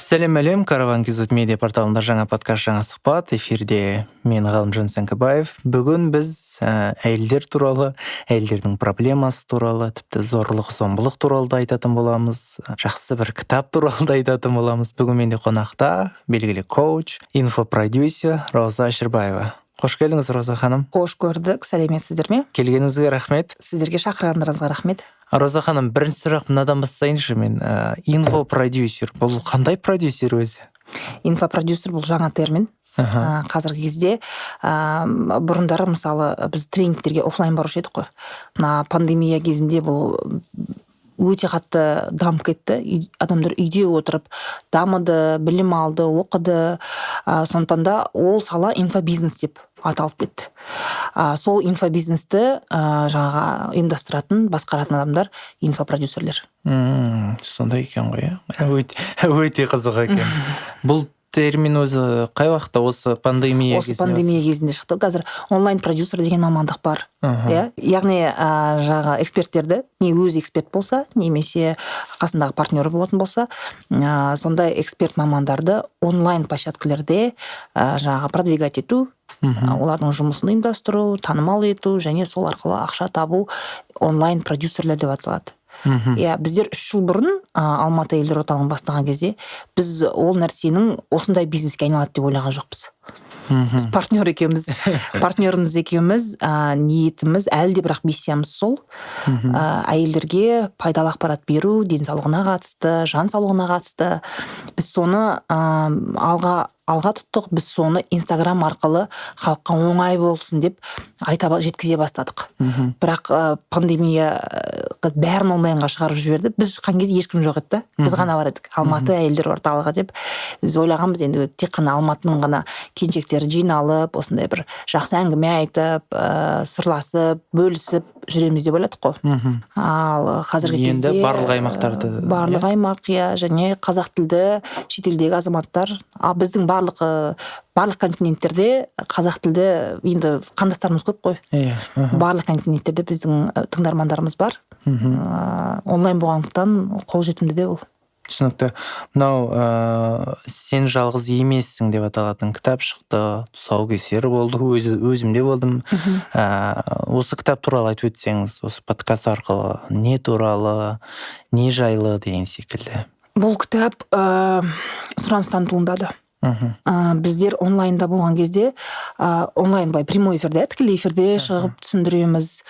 Сәлем, Караван Кизет медиа порталында жаңа подкаст, жаңа сұхбат. Эфирде мен Ғалымжан Сәңкібаев. Бүгін біз әйелдер туралы, әйелдердің проблемасы туралы, тіпті зорлық-зомбылық туралы да айтатын боламыз. Жақсы бір кітап туралы да айтатын боламыз. Бүгін менде қонақта белгілі коуч, инфопродюсер Роза Әшірбаева. Қош келдіңіз, Роза ханым. Қош көрдік, сәлеметсіздер ме? Келгеніңізге рахмет. Сіздерге шақырғандарыңызға рахмет. Роза ханым, бірінші сұрақ мынадан бастайыншы мен. Инфопродюсер, бұл қандай продюсер өзі? Инфопродюсер бұл жаңа термин. Қазіргі кезде бұрындары мысалы біз тренингтерге офлайн барушы едік қой. Мына пандемия кезінде бұл өте қатты дамып кетті. Адамдар үйде отырып дамыды, білім алды, оқыды. Сондықтан да ол сала инфобизнес деп аталып кетті. Сол инфобизнесті жаңағы ұйымдастыратын, басқаратын адамдар инфопродюсерлер. Сондай екен ғой, өте қызық екен. Бұл термин өзі қай уақытта осы пандемия кезінде? Осы пандемия кезінде шықты. Қазір онлайн продюсер деген мамандық бар. Яғни жаңағы эксперттерді, не өзі эксперт болса, немесе қасындағы партнері болатын болса, сондай эксперт мамандарды онлайн площадкалерде жаңағы продвигать ету, олардың жұмысын ұйымдастыру, танымал ету және сол арқылы ақша табу онлайн продюсерлер деп аталады. Біздер 3 жыл бұрын Алматы әйелдер орталығын бастаған кезде біз ол нәрсенің осындай бизнеске айналады деп ойлаған жоқпыз. Біз партнеріміз екеуміз ниетіміз әлі де бірақ миссиямыз сол. Әйелдерге пайдалы ақпарат беру, денсаулығына қатысты, жан саулығына қатысты. Біз соны алға тұттық, біз соны Инстаграм арқылы халыққа оңай болсын деп жеткізе бастадық. Бірақ пандемия бәрін онлайнға шығарып жіберді. Біз шыққан кезде ешкім жоқ еді. Біз ғана бар едік. Алматы әйелдер орталығы деп. Біз ойлағанбыз енді тек қана Алматының ғана келіншектері жиналып, осындай бір жақсы әңгіме айтып, сырласып, бөлісіп жүреміз деп ойладық қой. Ал қазіргі кезде енді барлық аймақтарды, барлық аймақ, және қазақ тілді шетелдегі азаматтар, біздің барлық континенттерде қазақ тілді енді қандастарымыз көп қой. Барлық континенттерде біздің тыңдармандарымыз бар. Онлайн болғандықтан қолжетімді де ол. Түсінікті. Мынау сен жалғыз емессің деп аталатын кітап шықты, тұсаукесері болды, өзімде болдым. Осы кітап туралы айтып өтсеңіз, осы подкаст арқылы не туралы, не жайлы деген секілді. Бұл кітап сұраныстан туындады. Біздер онлайнда болған кезде, онлайн былай прямой эфирде, тікелей эфирде шығып түсіндіреміз,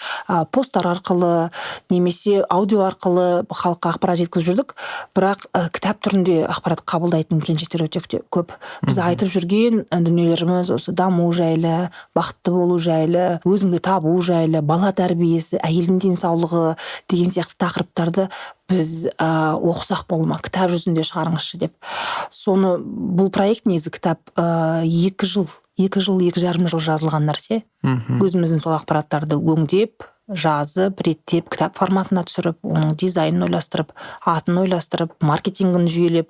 посттар арқылы, немесе аудио арқылы халыққа ақпарат жеткізіп жүрдік. Бірақ кітап түрінде ақпарат қабылдайтын келіншектер өте көп. Біз айтып жүрген дүниелеріміз осы даму жайлы, бақытты болу жайлы, өзіңді табу жайлы, бала тәрбиесі, әйелдің денсаулығы деген сияқты тақырыптарды біз оқысақ болма, кітап жүзінде шығарыңызшы деп. Соны бұл проект негізі кітап 2 жыл, 2,5 жыл жазылған нәрсе. Өзіміздің сол ақпараттарды өңдеп, жазып, реттеп, кітап форматына түсіріп, оның дизайнын ойластырып, атын ойластырып, маркетингін жүйелеп,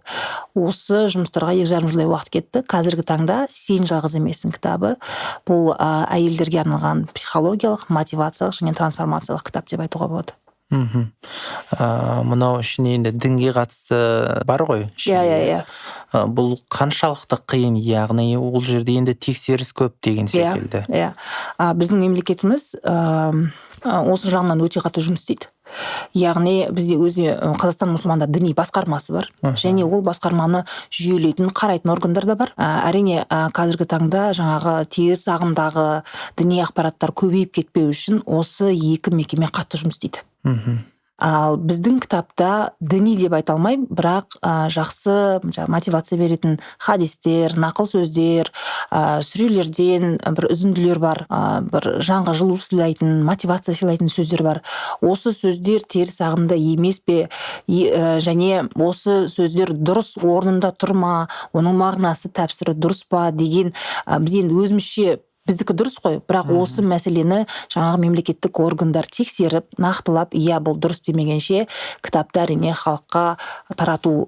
осы жұмыстарға 2,5 жылдай уақыт кетті. Қазіргі таңда «Сен жалғыз емессің» кітабы бұл әйелдерге арналған психологиялық, мотивациялық және трансформациялық кітап деп айтуға болады. Мынау ішіне енді дінге қатысты бар ғой? Бұл қаншалықты қиын, яғни ол жерде енді тексеріс көп деген секілді. Біздің мемлекетіміз осы жағынан өте қатты жұмыс істейді. Яғни бізде өзі Қазақстан мұсылмандар діни басқармасы бар, және ол басқарманы жүйелейтін, қарайтын органдар да бар. Әрине қазіргі таңда жаңағы теріс ағымдағы діни ақпараттар көбейіп кетпеу үшін осы 2 мекеме қатты жұмыс істейді. Ал біздің кітапта діни деп айта алмаймын, бірақ жақсы мотивация беретін хадистер, нақыл сөздер, сүрелерден бір үзінділер бар, бір жанға жылу сыйлайтын, мотивация сыйлайтын сөздер бар. Осы сөздер теріс ағымда емес пе, және осы сөздер дұрыс орнында тұрма, оның мағынасы тәпсірі дұрыс па деген біз енді өзімізше біздікі дұрыс қой, бірақ осы мәселені жаңағы мемлекеттік органдар тексеріп, нақтылап, бұл дұрыс демегенше кітапты әрине халыққа тарату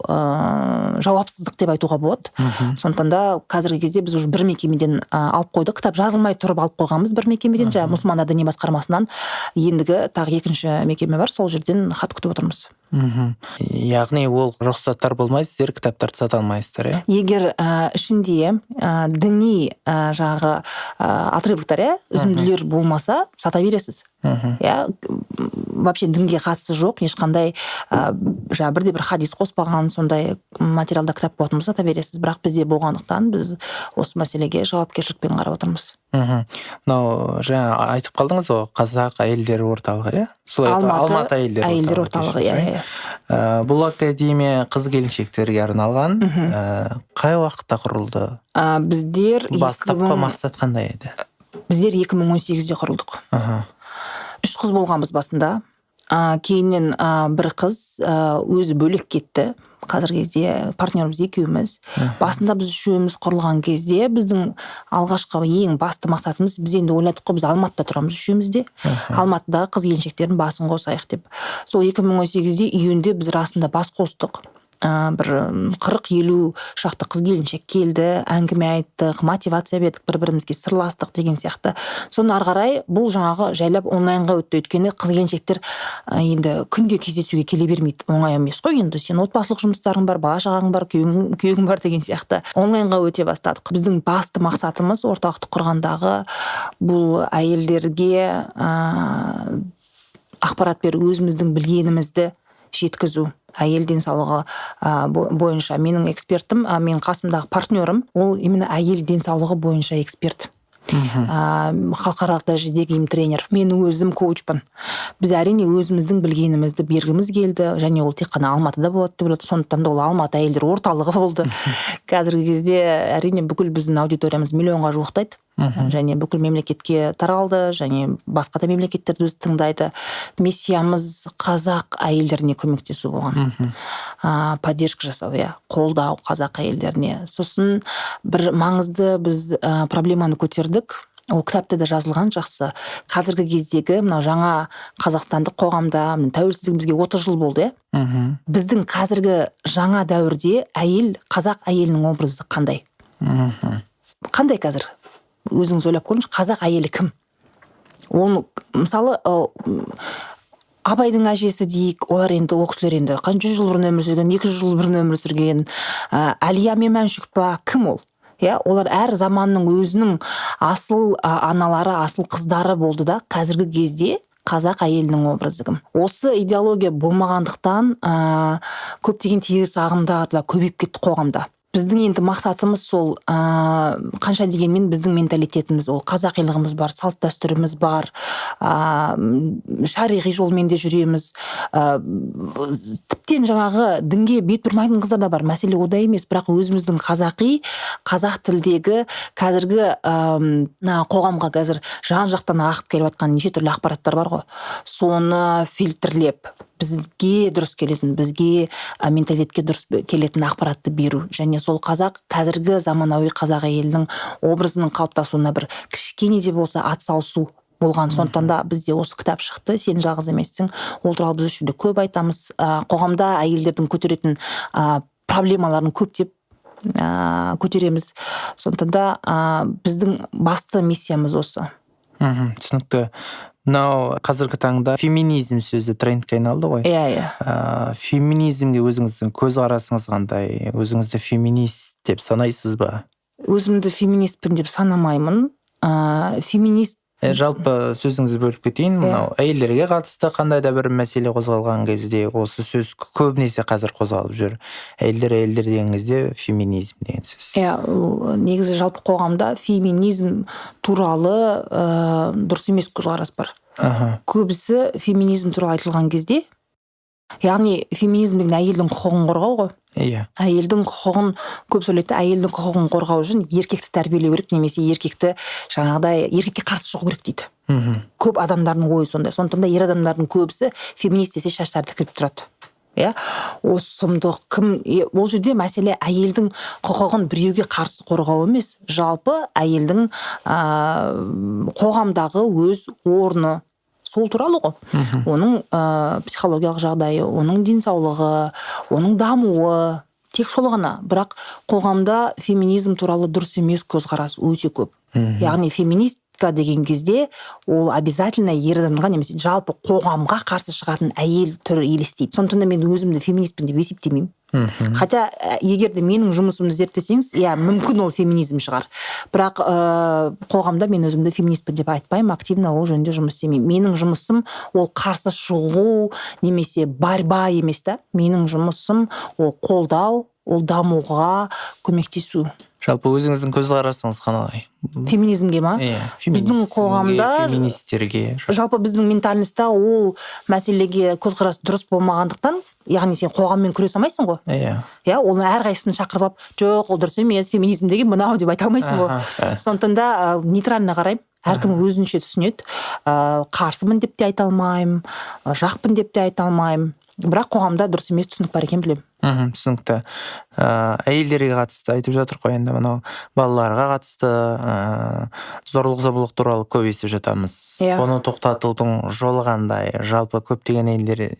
жауапсыздық деп айтуға болады. Сондықтан да қазіргі кезде біз уже бір мекемеден алып қойдық. Кітап жазылмай тұрып алып қойғанбыз бір мекемеден, жаңағы мұсылмандар діни басқармасынан. Ендігі тағы 2-ші мекеме бар, сол жерден хат күтіп отырмыз. Яғни ол рұқсаттар болмай сіздер кітаптарды сата алмайсыздар, иә? Егер ішінде діни жаңағы отрывоктар, үзінділер болмаса сата бересіз. Вообще дінге қатысы жоқ, ешқандай бірде бір хадис қоспаған сондай материалда кітап болатын болса сата бересіз. Бірақ бізде болғандықтан біз осы мәселеге жауапкершілікпен қарап отырмыз. Мынау жаңа айтып қалдыңыз ғой, қазақ әйелдер орталығы, иә? Алматы әйелдер орталығы, иә. Бұл академия қыз-келіншектерге арналған. Қай уақытта құрылды? Біздер бастапқы мақсат қандай еді? Біздер 2018-де құрылдық. 3 қыз болғанбыз басында. Кейіннен бір қыз өзі бөлек кетті. Қазіргі кезде партнеріміз екеуміз. Басында біз үшеуміз құрылған кезде біздің алғашқы ең басты мақсатымыз, біз енді ойладық қой, біз Алматыда тұрамыз үшеумізде. Алматыдағы қыз-келіншектердің басын қосайық деп. Сол 2018-де июньде біз расында бас қостық. Бір 40-50 шақты қыз-келіншек келді, әңгіме айттық, мотивация бердік, бір-бірімізге сырластық деген сияқты. Соны ары қарай бұл жаңағы жайлап онлайнға өтті. Өйткені қыз-келіншектер енді күнде кездесуге келе бермейді. Оңай емес қой, енді сен отбасылық жұмыстарың бар, бала-шағаң бар, күйеуің бар деген сияқты. Онлайнға өте бастадық. Біздің басты мақсатымыз орталықты құрғандағы бұл әйелдерге ақпарат беру, өзіміздің білгенімізді жеткізу. Әйел денсаулығы бойынша менің экспертім, менің қасымдағы партнерім, ол именно әйел денсаулығы бойынша эксперт. Халықаралық дәрежедегі тренер. Мен өзім коучпын. Біз әрине өзіміздің білгенімізді бергіміз келді, және ол тек қана Алматыда болады деп ойлады. Сондықтан да ол Алматы әйелдер орталығы болды. Қазіргі кезде әрине бүкіл біздің аудиториямыз миллионға жуықтайды. Және бүкіл мемлекетке таралды, және басқа да мемлекеттерді біз тыңдайды. Миссиямыз қазақ әйелдеріне көмектесу болған. Поддержка жасау, қолдау қазақ әйелдеріне. Сосын бір маңызды біз проблеманы көтердік. Ол кітапта да жазылған жақсы. Қазіргі кездегі мынау жаңа қазақстандық қоғамда тәуелсіздігімізге 30 жыл болды, біздің қазіргі жаңа дәуірде қазақ әйелінің образы қандай? Қандай қазір? Өзіңіз ойлап көріңіз, қазақ әйелі кім? Оны мысалы Абайдың әжесі дейік, олар енді ол кісілер енді 100 жыл бұрын өмір сүрген, 200 жыл бұрын өмір сүрген, Әлия мен Мәншүк па, кім ол? Олар әр заманның өзінің асыл аналары, асыл қыздары болды да, қазіргі кезде қазақ әйелінің образы кім? Осы идеология болмағандықтан көптеген теріс ағымдар да көбейіп кетті қоғамда. Біздің енді мақсатымыз сол, қанша дегенмен біздің менталитетіміз, ол қазақилығымыз бар, салт дәстүріміз бар, шариғи жолмен де жүреміз. Тіптен жаңағы дінге бет бұрмайтын қыздар да бар, мәселе ода емес, бірақ өзіміздің қазақ тілдегі қазіргі қоғамға қазір жан-жақтан ағып келіп жатқан неше түрлі ақпараттар бар ғой. Соны фильтрлеп, бізге дұрыс келетін, бізге менталитетке дұрыс келетін ақпаратты беру. Және сол қазіргі заманауи қазақ әйелінің образының қалыптасуына бір кішкене де болса атсалысу болған. Сондықтан да бізде осы кітап шықты. Сен жалғыз емессің. Ол туралы біз үшін де көп айтамыз. Қоғамда әйелдердің көтеретін проблемаларын көптеп көтереміз. Сондықтан да біздің басты миссиямыз осы. Түсінікті. Мынау қазіргі таңда феминизм сөзі трендке айналды ғой. Феминизмге өзіңіздің көзқарасыңыз қандай? Өзіңізді феминист деп санайсыз ба? Өзімді феминистпін деп санамаймын. Феминист жалпы сөзіңізді бөліп кетейін. Мынау әйелдерге қатысты қандай да бір мәселе қозғалған кезде осы сөз көбінесе қазір қозғалып жүр. Әйелдер деген кезде феминизм деген сөз. Негізі жалпы қоғамда феминизм туралы дұрыс емес көзқарас бар. Көбісі феминизм туралы айтылған кезде, яғни феминизм деген әйелдің құқығын қорғау ғой. Әйелдің құқығын көп сөйлейді. Әйелдің құқығын қорғау үшін еркекті тәрбиелеу керек, немесе еркекті жаңағыдай еркекке қарсы шығу керек дейді. Көп адамдардың ойы сондай. Сондықтан да ер адамдардың көбісі феминист десе шаштары тікіліп тұрады. Осы сұмдық кім? Ол жерде мәселе әйелдің құқығын біреуге қарсы қорғау емес, жалпы әйелдің қоғамдағы өз орны сол туралы ғой. Оның психологиялық жағдайы, оның денсаулығы, оның дамуы, тек сол ғана. Бірақ қоғамда феминизм туралы дұрыс емес көзқарас өте көп. Яғни феминист феминистка деген кезде ол обязательно ер адамға немесе жалпы қоғамға қарсы шығатын әйел түрі елестейді. Сондықтан да мен өзімді феминистпін деп есептемеймін. Хотя егер де менің жұмысымды зерттесеңіз, иә, мүмкін ол феминизм шығар. Бірақ қоғамда мен өзімді феминистпін деп айтпаймын, активно ол жөнінде жұмыс істемеймін. Менің жұмысым ол қарсы шығу немесе борьба емес та. Менің жұмысым ол қолдау, ол дамуға көмектесу. Жалпы өзіңіздің көзқарасыңыз қандай? Феминизмге ма? Біздің қоғамда феминистерге. Жалпы біздің ментальностьта ол мәселеге көзқарас дұрыс болмағандықтан, яғни сен қоғаммен күресе алмайсың ғой. Иә, оны әрқайсысын шақырып алып, жоқ, ол дұрыс емес, феминизм деген мынау деп айта алмайсың ғой. Сондықтан да нейтрально қараймын. Әркім өзінше түсінеді. Қарсымын деп те айта алмаймын, жақпын деп те айта алмаймын. Бірақ қоғамда дұрыс емес түсінік бар екен білемін. Түсінікті. Әйелдерге қатысты айтып жатыр қой, енді мынау балаларға қатысты зорлық-зомбылық туралы көп естіп жатамыз. Оны тоқтатудың жолы қандай? Жалпы көптеген әйелдер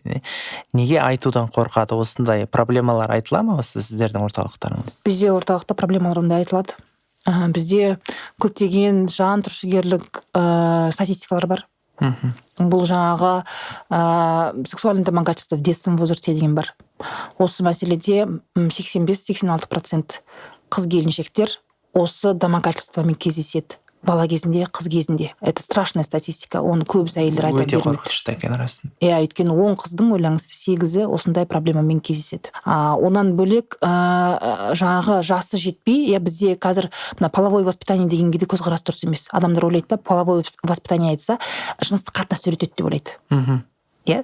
неге айтудан қорқады? Осындай проблемалар айтыла ма осы сіздердің орталықтарыңыз? Бізде орталықта проблемалар ондай айтылады. Бізде көптеген жан түршігерлік статистикалар бар. Бұл жаңағы сексуальное домогательство в детском возрасте деген бар. Осы мәселеде 85-86% қыз келіншектер осы домогательствомен кездеседі. Бала кезінде, қыз кезінде. Это страшная статистика. Оны көбісі әйелдер айта бермейді. Өте қорқынышты екен расында. Өйткені 10 қыздың ойлаңыз 8-і осындай проблемамен кездеседі. Онан бөлек жаңағы жасы жетпей, бізде қазір половое воспитание дегенге де көзқарас дұрыс емес. Адамдар ойлайды да, половое воспитание айтса, жыныстық қатынас үйретеді деп ойлайды.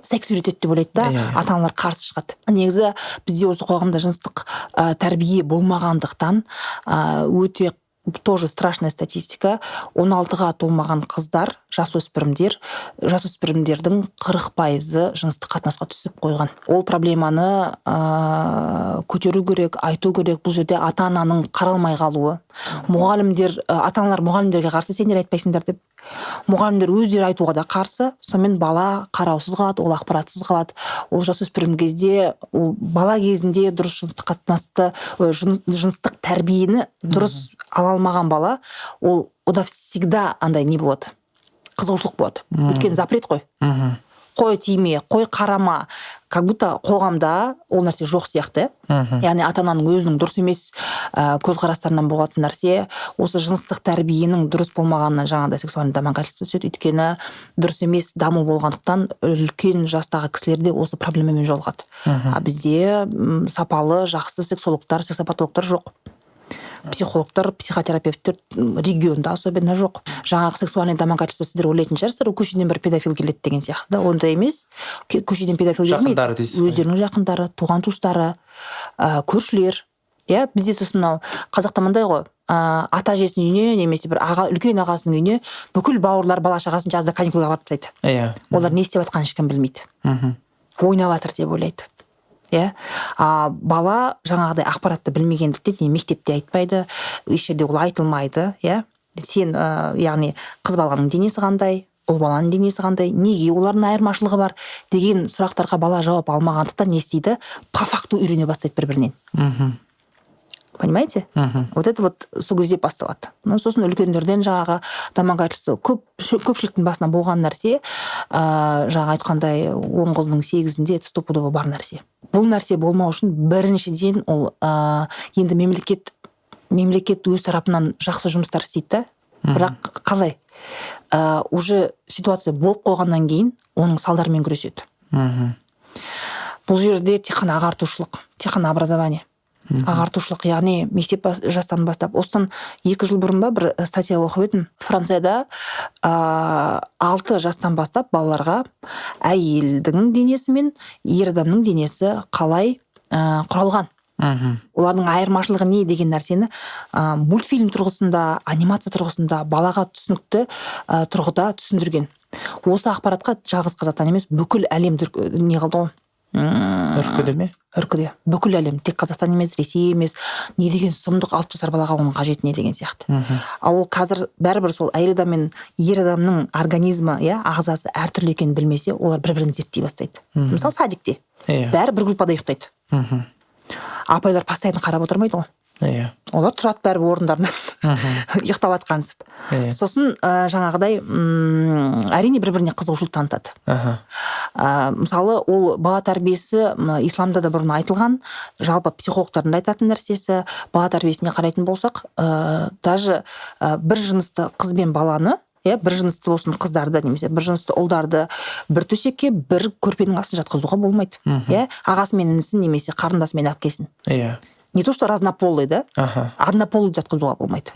Секс үйретеді деп ойлайды да, ата-аналар қарсы шығады. Негізі бізде осы қоғамда жыныстық тәрбие болмағандықтан өте тоже страшная статистика. 16-ға толмаған қыздар, жасөспірімдердің 40% жыныстық қатынасқа түсіп қойған. Ол проблеманы көтеру керек, айту керек. Бұл жерде ата-ананың қаралмай қалуы. Ата-аналар мұғалімдерге қарсы, сендер айтпайсыңдар деп. Мұғалімдер өздері айтуға да қарсы, сонымен бала қараусыз қалады, ол ақпаратсыз қалады. Ол жасөспірім кезде, бала кезінде дұрыс жыныстық қатынасты, жыныстық тәрбиені дұрыс ала алмаған бала, ода всегда андай не болады, қызығушылық болады. Өйткені запрет қой. Қой тиме, қой қарама, как будто қоғамда ол нәрсе жоқ сияқты. Яғни ата-ананың өзінің дұрыс емес көзқарастарынан болатын нәрсе, осы жыныстық тәрбиенің дұрыс болмағанынан жаңағыдай сексуальный домогательство түседі. Өйткені дұрыс емес даму болғандықтан үлкен жастағы кісілерде осы проблемамен жолығады. Бізде сапалы, жақсы сексологтар, сексопатологтар жоқ. Психологтар, психотерапевттер регионда особенно жоқ. Жаңағы сексуальный домогательство сіздер ойлайтын шығарсыздар, көшеден бір педофил келеді деген сияқты. Ондай емес. Көшеден педофил келмейді. Өздерінің жақындары, туған туыстары, көршілер. Бізде сосын мынау қазақта мындай ғой, ата әжесінің үйіне немесе бір үлкен ағасының үйіне бүкіл бауырлар бала шағасын жазда каникулға барып тастайды. Олар не істеп жатқанын ешкім білмейді. Ойнап жатыр деп ойлайды. Бала жаңағыдай ақпаратты білмегендіктен не мектепте айтпайды, еш жерде ол айтылмайды. Сен, яғни қыз баланың денесі қандай, ұл баланың денесі қандай, неге олардың айырмашылығы бар деген сұрақтарға бала жауап алмағандықтан не істейді? По факту үйрене бастайды бір-бірінен. Понимаете? Вот это вот сол кезде басталады. Сосын үлкендерден жаңағы домогательство көпшіліктің басына болған нәрсе, жаңа айтқандай 10 қыздың 8-інде это стопудово бар нәрсе. Бұл нәрсе болмау үшін біріншіден ол енді мемлекет өз тарапынан жақсы жұмыстар істейді. Бірақ қалай? Уже ситуация болып қойғаннан кейін оның салдарымен күреседі. Бұл жерде тек қана ағартушылық, тек қана образование. Ағартушылық, яғни мектеп жастан бастап. Осыдан 2 жыл бұрын ба бір статья оқып едім. Францияда 6 жастан бастап балаларға әйелдің денесі мен ер адамның денесі қалай құралған. Олардың айырмашылығы не деген нәрсені мультфильм тұрғысында, анимация тұрғысында балаға түсінікті тұрғыда түсіндірген. Осы ақпаратқа жалғыз Қазақстан емес, бүкіл әлем не қылды ғой. Үркіді ме? Үркіде. Бүкіл әлем, тек Қазақстан емес, Ресей емес, не деген сұмдық 6 жасар балаға оның қажет не деген сияқты. Ол қазір бәрібір сол әйел адам мен ер адамның организмі, ағзасы әртүрлі екенін білмесе, олар бір-бірін зерттей бастайды. Мысалы, садикте бәрі бір группада ұйықтайды. Апайлар постоянно қарап отырмайды ғой. Иә. Олар тұрады бәрібір орындарынан ұйықтап жатқансып. Сосын жаңағыдай әрине бір-біріне қызығушылық танытады. Мысалы ол бала тәрбиесі исламда да бұрын айтылған, жалпы психологтардың да айтатын нәрсесі, бала тәрбиесіне қарайтын болсақ, даже бір жынысты қыз бен баланы, бір жынысты болсын қыздарды немесе бір жынысты ұлдарды бір төсекке бір көрпенің астына жатқызуға болмайды. Ағасы мен інісін немесе қарындасы мен әпкесін. Не то что разнополый, да? Однополый жатқызуға болмайды.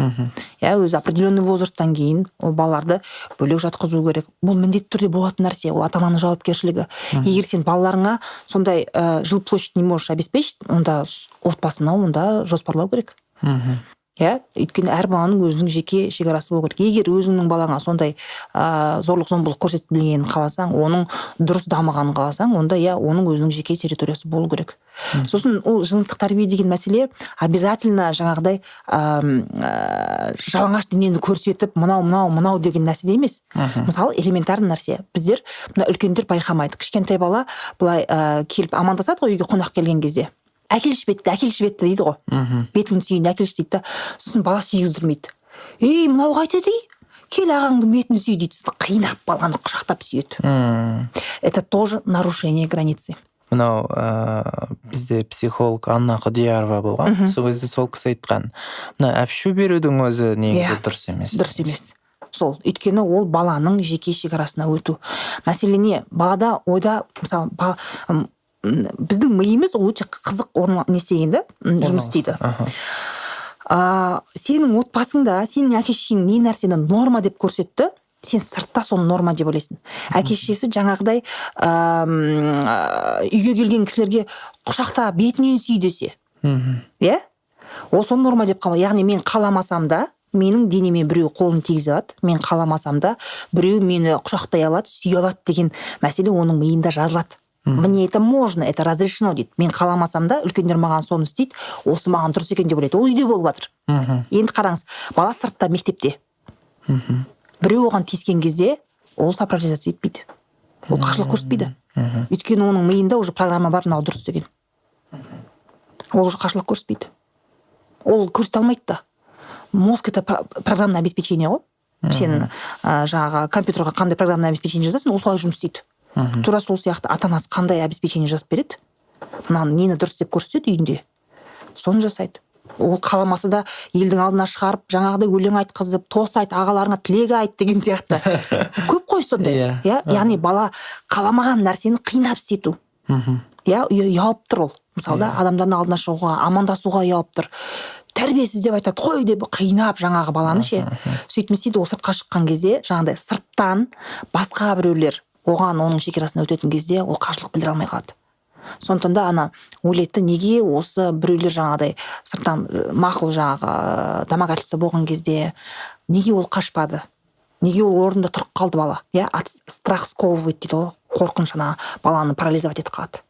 Өзі определенный возрасттан кейін ол балаларды бөлек жатқызу керек. Бұл міндетті түрде болатын нәрсе, ол ата-ананың жауапкершілігі. Егер сен балаларыңа сондай жилплощадь не можешь обеспечить, онда отбасына онда жоспарлау керек. Өйткені әр баланың өзінің жеке шекарасы болу керек. Егер өзіңнің балаңа сондай зорлық зомбылық көрсетіп білгенін қаласаң, оның дұрыс дамығанын қаласаң, онда оның өзінің жеке территориясы болу керек. Сосын ол жыныстық тәрбие деген мәселе обязательно жаңағыдай жалаңаш денені көрсетіп, мынау деген нәрсе емес. Мысалы, элементарный нәрсе. Біздер үлкендер байқамайды. Кішкентай бала былай келіп амандасады ғой үйге қонақ келген кезде. Әкелші бетті дейді ғой. Бетімді сүйейін, әкелші дейді. Сосын бала сүйгіздірмейді. Мынау қайтеді? Кел ағаңды бетін сүй дейді. Қинап баланы құшақтап сүйеді. Это тоже нарушение границы. Мынау бізде психолог Анна Құдиярова болған. Сол кезде сол кісі айтқан. Мына әпшу берудің өзі негізі дұрыс емес. Дұрыс емес. Сол, өйткені ол баланың жеке шекарасына өту. Мәселене, балада ойда, мысалы, біздің миымыз өте қызық не істегенде жұмыс істейді. Сенің отбасыңда, сенің әке-шешең не нәрсені норма деп көрсетті, сен сыртта соны норма деп ойлайсың. Әке-шешесі жаңағыдай үйге келген кісілерге құшақта бетінен сүй десе. Ол соны норма деп қабыл. Яғни мен қаламасам да, менің денеме біреу қолын тигізе алады, мен қаламасам да, біреу мені құшақтай алады, сүй алады деген мәселе оның миында жазылады. Мне это можно, это разрешено дейді. Мен қаламасам да, үлкендер маған соны істейді, осы маған дұрыс екен деп ойлайды. Ол үйде болып жатыр. Енді қараңыз, бала сыртта мектепте. Біреу оған тиіскен кезде, ол сопротивляция етпейді. Ол қарсылық көрсетпейді. Өйткені оның миында уже программа бар, мынау дұрыс деген. Ол уже қарсылық көрсетпейді. Ол көрсете алмайды да. Мозг это программное обеспечение ғой. Сен жаңағы компьютерға қандай программное обеспечение жазасың, ол солай жұмыс істейді. Тура сол сияқты ата-анасы қандай обеспечение жазып береді, мынаны нені дұрыс деп көрсетеді үйінде, соны жасайды. Ол қаламасы да елдің алдына шығарып, жаңағыдай өлең айтқызып, тост айт, ағаларыңа тілек айт деген сияқты. Көп қой сондай. Яғни бала қаламаған нәрсені қинап істету. Ұялып тұр ол. Мысалы, адамдардың алдына шығуға, амандасуға ұялып тұр. Тәрбиесіз деп айтады, қой деп қинап жаңағы баланы ше. Сөйтмесе де ол сыртқа шыққан кезде, жаңағыдай сырттан басқа біреулер оған оның шекарасына өтетін кезде ол қарсылық білдіре алмай қалады. Сондықтан да ана ойлайды, неге осы біреулер жаңағыдай сырттан мақұл жаңағы домогательство болған кезде неге ол қашпады? Неге ол орнында тұрып қалды бала? Страх сковывает дейді ғой, қорқыныш ана баланы парализовать етіп қалады.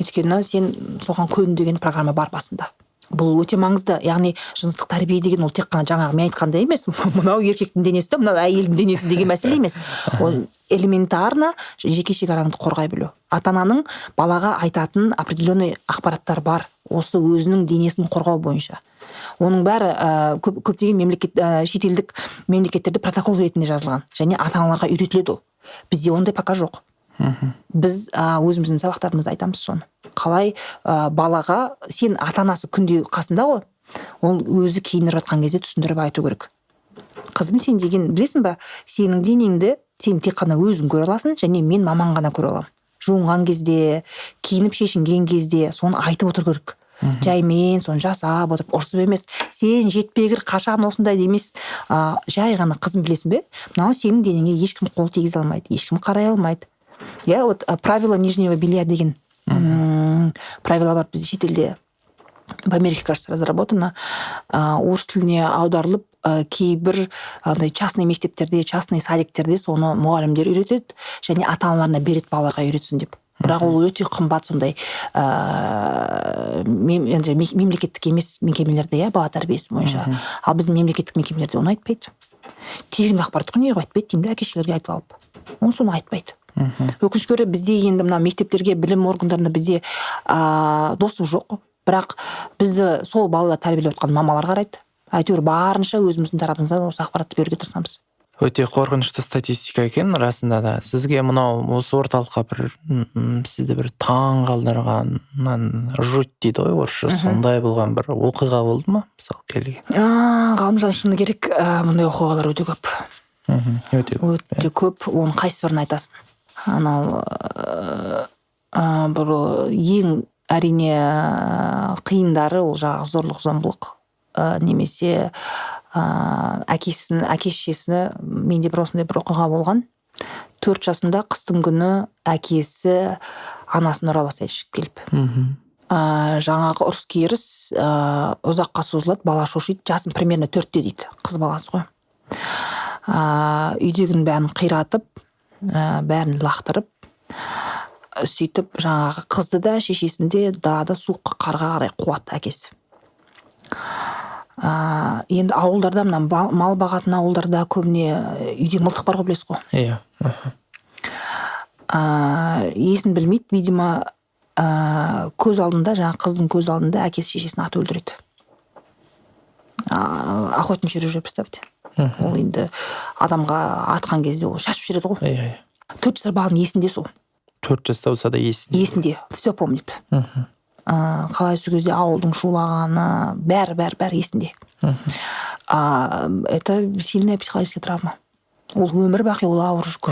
Өйткені сен соған көн деген программа бар басында. Бұл өте маңызды. Яғни жыныстық тәрбие деген ол тек қана жаңағы мен айтқандай емес, мынау еркектің денесі, мынау әйелдің денесі деген мәселе емес. Ол элементарно жеке шекараңды қорғай білу. Ата-ананың балаға айтатын определенный ақпараттар бар, осы өзінің денесін қорғау бойынша. Оның бәрі көптеген шетелдік мемлекеттерде протокол ретінде жазылған, және ата-аналарға үйретіледі ол. Бізде ондай пока жоқ. Біз өзіміздің сабақтарымызда айтамыз соны. Қалай балаға, сен ата-анасы күнде қасында ғой, ол өзі киініп жатқан кезде түсіндіріп айту керек. Қызым, сен деген білесің ба, сенің денеңді сен тек қана өзің көре аласың, және мен маман ғана көре алам. Жуынған кезде, киініп шешінген кезде соны айтып отыр керек. Жаймен соны жасап отырып, ұрсып емес. Сен жетпегір қашан осындай емес. Жай ғана, қызым, білесің бе? Мынау сенің денеңе ешкім қол тигізе алмайды, ешкім қарай алмайды. Вот правила нижнего белья деген правила бар бізде шетелде, в Америке, кажется, разработано. Орыс тіліне аударылып, кейбір частный мектептерде, частный садиктерде соны мұғалімдер үйретеді, және ата-аналарына береді балаларға үйретсін деп. Бірақ ол өте қымбат сондай мемлекеттік емес мекемелерде, бала тәрбиесі бойынша. Ал біздің мемлекеттік мекемелерде оны айтпайды. Тегін ақпарат неге айтпайды деймін, әке-шешелерге айтып алып. Оны соны айтпайды. Өкінішке орай бізде енді мына мектептерге, білім органдарында бізде достық жоқ. бірақ бізді сол балалар тәрбиелеп отқан мамалар қарайды. Әйтеуір барынша өзіміздің тарапымыздан осы ақпаратты беруге тырысамыз. Өте қорқынышты статистика екен расында да. Сізге мынау осы орталыққа бір сізді бір таң қалдырған, жуть дейді ғой орысша, сондай болған бір оқиға болды ма мысалы келген? Ғалымжан, шыны керек, мұндай оқиғалар өте көп. Өте көп. Оның қайсыбірін айтасың? Анау бір ең әрине қиындары ол жаңағы зорлық зомбылық, немесе әке-шешесіне. Менде бір осындай бір оқиға болған. 4 жасында қыстың күні әкесі анасын ұра бастайды ішіп келіп. Жаңағы ұрыс керіс ұзаққа созылады, бала шошиды. Жасым примерно 4-те дейді, қыз баласы ғой. Үйдегінің бәрін қиратып, бәрін лақтырып, сөйтіп жаңағы қызды да шешесінде далада суыққа қарға қарай қуады әкесі. Енді ауылдарда, мына мал бағатын ауылдарда көбіне үйде мылтық бар ғой, білесіз ғой. Иә. Есін білмейді, видимо, көз алдында, жаңағы қыздың көз алдында әкесі шешесін атып өлтіреді. Охотничий ружье, представьте. Ол енді адамға атқан кезде ол шашып жібереді ғой. 4 жасар баланың есінде сол. 4 жаста болса да есінде, все помнит. Қалай сол кезде ауылдың шулағаны, бәрі есінде. Это сильная психологическая травма. Ол өмір бақи, ол ауыр жүк.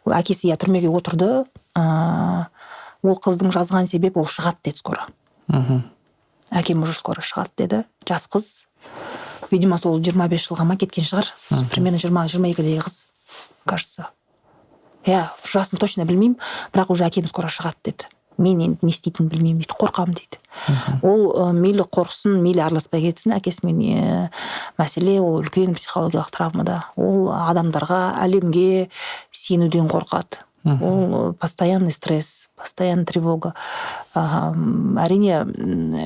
Ол әкесі түрмеге отырды. Ол қыздың жазған себеп ол шығады деді скоро. Әкем уже скоро шығады деді. Жас қыз. Видимо, сол 25 жылға ма кеткен шығар. Примерно 20-22-дегі қыз, кажется. Жасын точно білмеймін, бірақ уже әкем скоро шығады деді. Мен енді не істейтінін білмеймін дейді, қорқамын дейді. Ол мейлі қорқсын, мейлі араласпай кетсін әкесімен, мәселе ол үлкен психологиялық травмада. Ол адамдарға, әлемге сенуден қорқады. Ол постоянный стресс, постоянный тревога. Әрине,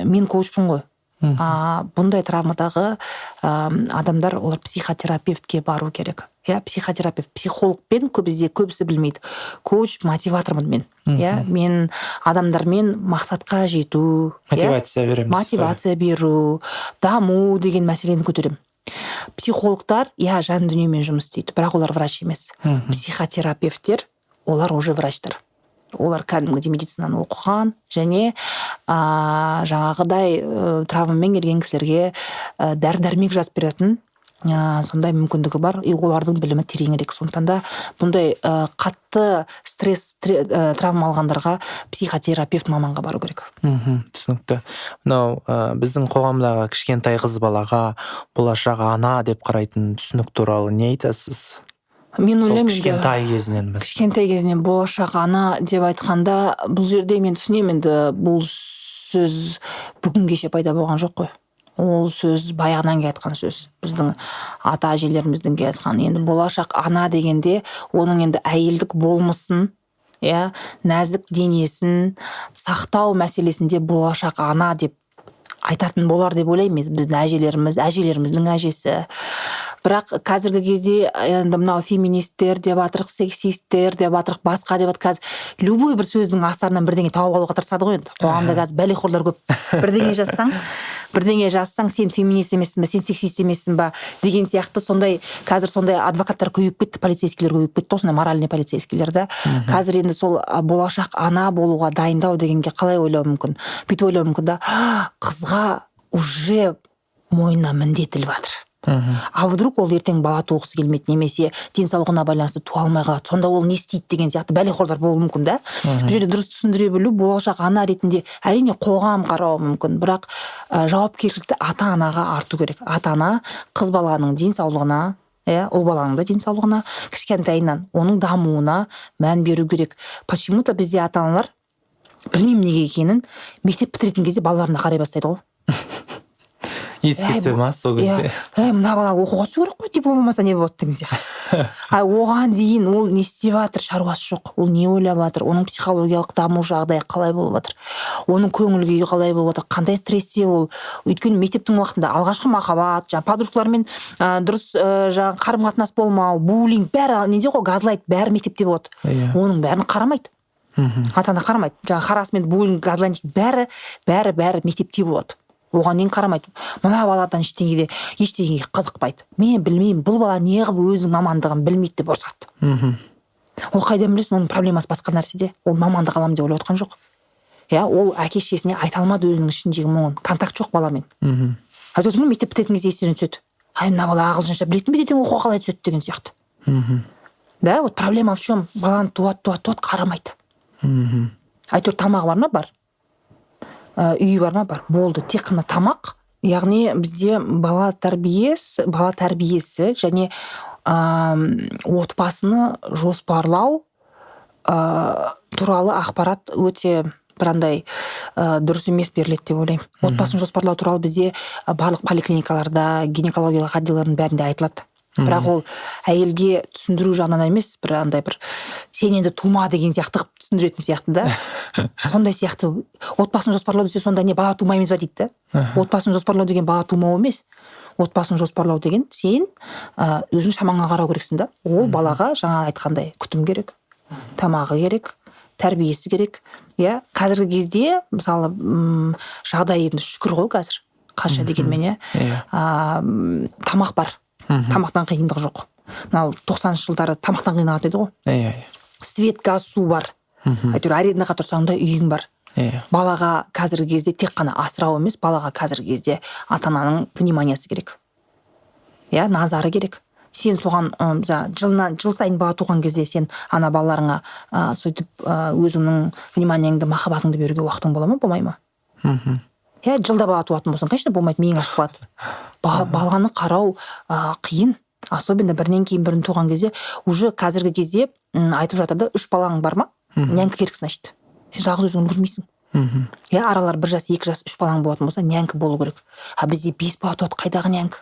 мен коучпын ғой. Бұндай травмадағы адамдар, олар психотерапевтке бару керек. Психотерапевт, психологпен көбісі білмейді. Коуч мотиватормын мен. Мен адамдармен мақсатқа жету, мотивация беру, даму деген мәселені көтерем. Психологтар жан дүниемен жұмыс істейді, бірақ олар врач емес. Психотерапевттер, олар уже врачтар. Олар кәдімгі медицинаны оқыған, және жаңағыдай травмамен келген кісілерге дәрі-дәрмек жазып беретін сондай мүмкіндігі бар. Олардың білімі тереңірек. Сондықтан да бұндай қатты стресс травма алғандарға психотерапевт маманға бару керек. Түсінікті. Мынау біздің қоғамдағы кішкентай қыз балаға болашақ ана деп қарайтын түсінік туралы не айтасыз? Мен ойлаймын, кішкентай кезінен болашақ ана деп айтқанда, бұл жерде мен түсінемін, бұл сөз бүгін кеше пайда болған жоқ қой. Ол сөз баяғыдан келе жатқан сөз. Біздің ата-әжелеріміздің келе жатқан. Енді болашақ ана дегенде, оның енді әйелдік болмысын, нәзік денесін сақтау мәселесінде болашақ ана деп айтатын болар деп ойлаймыз. Біздің әжелеріміздің әжесі. Бірақ қазіргі кезде енді мынау феминистер деп жатырық, сексистер деп жатырық, басқа деп жатырық. Қазір любой бір сөздің астарынан бірдеңе тауып алуға тырысады ғой енді. Қоғамда қазір бәлеқорлар көп. Бірдеңе жазсаң, сен феминист емессің ба, сен сексист емессің ба деген сияқты қазір сондай адвокаттар көбейіп кетті, полицейскийлер көбейіп кетті, осындай моральный полицейскийлер да. Қазір енді сол болашақ ана болуға дайындау дегенге қалай ойлау мүмкін? Бүйтіп ойлау мүмкін да, қызға уже мойнына міндет іліп жатыр. Вдруг ол ертең бала туғысы келмейді, немесе денсаулығына байланысты туа алмай қалады. Сонда ол не істейді деген сияқты бәлеқорлар болуы мүмкін да. Бұл жерде дұрыс түсіндіре білу, болашақ ана ретінде әрине қоғам қарауы мүмкін, бірақ жауапкершілікті ата-анаға арту керек. Ата-ана қыз баланың денсаулығына, ұл баланың да денсаулығына, кішкентайынан оның дамуына мән беру керек. Почему-то бізде ата-аналар, білмеймін неге екенін, мектеп бітіретін кезде балаларына қарай бастайды ғой. Ескертсе ма сол кезде? Мына бала оқуға түсу керек қой, диплом болмаса не болады деген сияқты. Оған дейін ол не істеп жатыр, шаруасы жоқ. Ол не ойлап жатыр, оның психологиялық даму жағдайы қалай болып жатыр, оның көңіл күйі қалай болып жатыр, қандай стрессте ол. Өйткені мектептің уақытында алғашқы махаббат, подружкалармен дұрыс қарым-қатынас болмау, буллинг, бәрі неде ғой, газлайт, бәрі мектепте болады. Оның бәрін қарамайды. ата ана қарамайды. Жаңағы харассмент, буллинг, газлайтинг бәрі мектепте болады. Оған нең қарамайды. Мына баладан ештеңеге қызықпайды. Мен білмеймін, бұл бала неғып өзінің мамандығын білмейді деп ұрсады. Ол қайдан білесің, оның проблемасы басқа нәрседе. Ол мамандық аламын деп ойлап отқан жоқ. Ол әке-шешесіне айта алмады өзінің ішіндегі мұңын. Контакт жоқ баламен. Айтып отырмын, мектеп бітетін кезде естеріне түседі. Мына бала ағылшынша білетін бе, ертең оқуға қалай түседі деген сияқты. Да, вот проблема в чем? Баланы туады, қарамайды. Әйтеуір тамағы бар ма? Бар. Үйі бар ма? Бар. Болды. Тек қана тамақ. Яғни бізде бала тәрбиесі және отбасыны жоспарлау туралы ақпарат өте бірандай дұрыс емес беріледі деп ойлаймын. Отбасын жоспарлау туралы бізде барлық поликлиникаларда, гинекологиялық отделдердің бәрінде айтылады. Бірақ ол әйелге түсіндіру жағынан емес, бір сен енді тума деген сияқты түсіндіретін сияқты да. Сондай сияқты отбасын жоспарлау десе сонда не бала тумаймыз ба дейді да. Отбасын жоспарлау деген бала тумау емес. Отбасын жоспарлау деген сен өзің шамаңа қарау керексің да. Ол балаға жаңа айтқандай күтім керек, тамағы керек, тәрбиесі керек. Қазіргі кезде мысалы жағдай енді шүкір ғой қазір. Қанша дегенмен тамақ бар. Тамақтан қиындық жоқ. Мынау 90-шы жылдары тамақтан қиналатын еді ғой. Свет, газ, су бар. Әйтеуір арендаға тұрсаң да үйің бар. Балаға қазіргі кезде тек қана асырау емес, балаға қазіргі кезде ата-ананың вниманиясы керек. Назары керек. Сен соған жыл сайын бала туған кезде сен ана балаларыңа сөйтіп өзіңнің вниманияңды, махаббатыңды беруге уақытың бола ма, болмай ма? Жылда бала туатын болсаң, конечно, болмайды, миың ашып қалады. Баланы қарау қиын. Особенно бірінен кейін бірін туған кезде, уже қазіргі кезде айтып жатыр да, 3 балаң бар ма? Нянька керек, значит. Сен жалғыз өзің үлгермейсің. Аралар 1 жас, 2 жас, 3 балаң болатын болса, нянька болу керек. Бізде 5 бала туады, қайдағы нянька?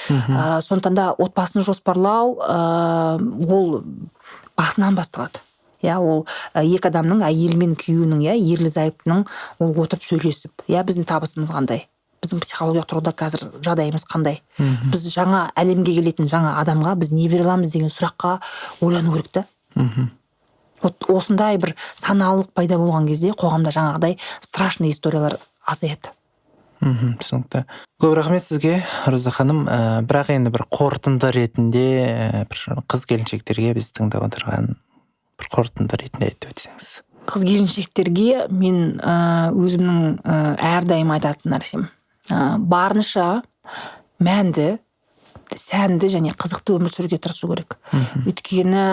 Сондықтан да отбасын жоспарлау ол басынан басталады. Ол екі адамның, әйелі мен күйеуінің, ерлі зайыптының ол отырып сөйлесіп, біздің табысымыз қандай, біздің психологиялық тұрғыда қазір жағдайымыз қандай, біз жаңа әлемге келетін жаңа адамға біз не бере аламыз деген сұраққа ойлану керек та. Осындай бір саналылық пайда болған кезде қоғамда жаңағыдай страшный историялар азаяды. Түсінікті. Көп рахмет сізге, Роза ханым. Бірақ енді бір қорытынды ретінде қыз келіншектерге біз тыңдап отырған бір қорытынды ретінде айтып өтсеңіз. Қыз келіншектерге мен өзімнің әрдайым айтатын нәрсем. Барынша мәнді, сәнді және қызықты өмір сүруге тырысу керек. Өйткені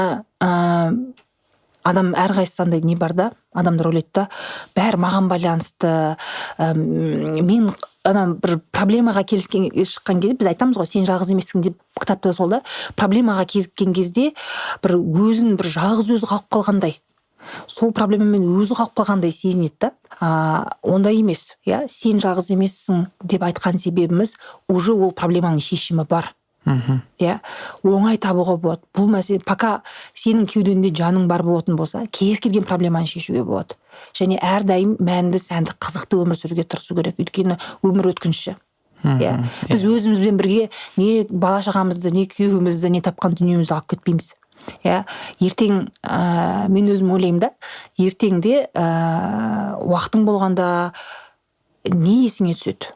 адам әрқайсысында не бар да, адамдар ойлайды да, бәрі маған байланысты. Мен бір проблемаға шыққан кезде біз айтамыз ғой, сен жалғыз емессің деп кітапта сол да, проблемаға кезіккен кезде бір өзін бір жалғыз өзі қалып қалғандай, сол проблемамен өзі қалып қалғандай сезінеді да. Ондай емес, сен жалғыз емессің деп айтқан себебіміз уже ол проблеманың шешімі бар. Оңай табуға болады. Бұл мәселе, пока сенің кеудеңде жаның бар болатын болса, кез келген проблеманы шешуге болады. Және әрдайым мәнді, сәнді, қызықты өмір сүруге тырысу керек. Өйткені өмір өткінші. Біз өзімізбен бірге не бала шағамызды, не күйеуімізді, не тапқан дүниемізді алып кетпейміз. Ертең мен өзім ойлаймын да, ертеңде уақытың болғанда не есіңе түседі?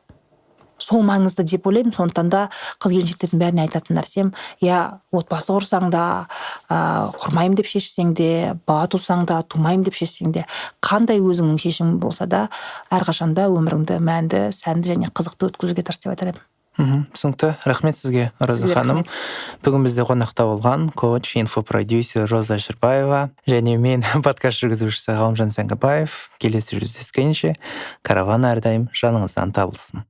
Сол маңызды деп ойлаймын. Сондықтан да қыз келіншектердің бәріне айтатын нәрсем, отбасы құрсаң да, құрмаймын деп шешсең де, бала тусаң да, тумаймын деп шешсең де, қандай өзіңнің шешімің болса да, әрқашанда өміріңді мәнді, сәнді және қызықты өткізуге тырыс деп айтар едім. Түсінікті. Рахмет сізге, Роза ханым. Бүгін бізде қонақта болған коуч, инфопродюсер Роза Шырбаева және мен подкаст жүргізушісі Ғалымжан Сәңгібаев. Келесі жүздескенше, караван әрдайым жаныңыздан табылсын.